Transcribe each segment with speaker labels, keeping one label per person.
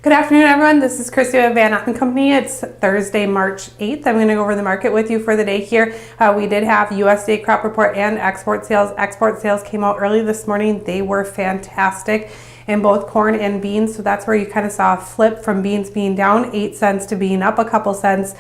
Speaker 1: Good afternoon, everyone. This is Christy with Ahn CO. It's Thursday, March 8th. I'm going to go over the market with you for the day here. We did have USDA crop report and export sales. Export sales came out early this morning. They were fantastic in both corn and beans. So that's where you kind of saw a flip from beans being down 8 cents to being up a couple cents.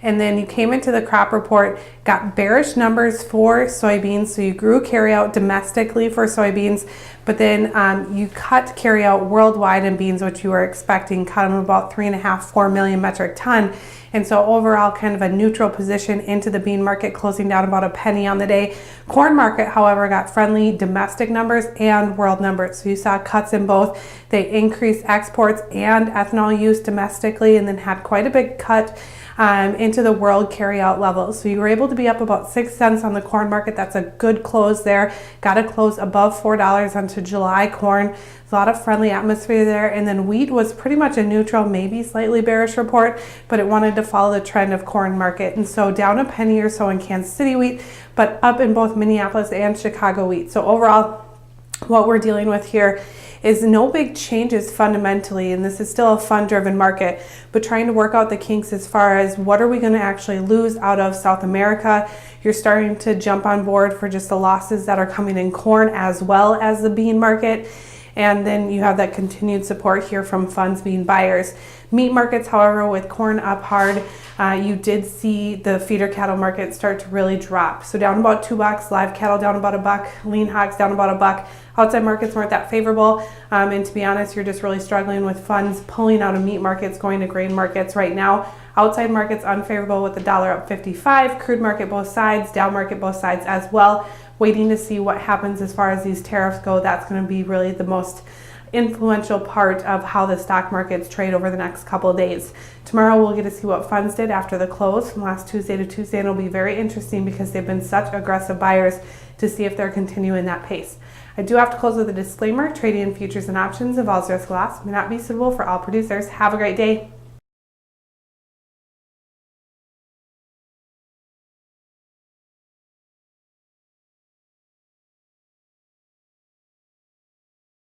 Speaker 1: And then you came into the crop report, got bearish numbers for soybeans. So you grew carryout domestically for soybeans, but then you cut carryout worldwide in beans, which you were expecting, cut them about 3.5–4 million metric ton. And so overall, kind of a neutral position into the bean market, closing down about a penny on the day. Corn market, however, got friendly domestic numbers and world numbers. So you saw cuts in both. They increased exports and ethanol use domestically, and then had quite a big cut into the world carryout levels. So you were able to be up about 6 cents on the corn market. That's a good close there. Got to close above $4 onto July corn. A lot of friendly atmosphere there. And then wheat was pretty much a neutral, maybe slightly bearish report, but it wanted to follow the trend of corn market. And so down a penny or so in Kansas City wheat, but up in both Minneapolis and Chicago wheat. So overall, what we're dealing with here is no big changes fundamentally, and this is still a fund-driven market, but trying to work out the kinks as far as what are we going to actually lose out of South America. You're starting to jump on board for just the losses that are coming in corn as well as the bean market. And then you have that continued support here from funds being buyers. Meat markets, however, with corn up hard, you did see the feeder cattle market start to really drop. So down about $2, live cattle down about $1, lean hogs down about $1. Outside markets weren't that favorable. And to be honest, you're just really struggling with funds pulling out of meat markets, going to grain markets right now. Outside markets unfavorable with the dollar up 55, crude market both sides, Dow market both sides as well. Waiting to see what happens as far as these tariffs go. That's going to be really the most influential part of how the stock markets trade over the next couple of days. Tomorrow we'll get to see what funds did after the close from last Tuesday to Tuesday, and it'll be very interesting because they've been such aggressive buyers to see if they're continuing that pace. I do have to close with a disclaimer. Trading in futures and options involves risk loss, may not be suitable for all producers. Have a great day.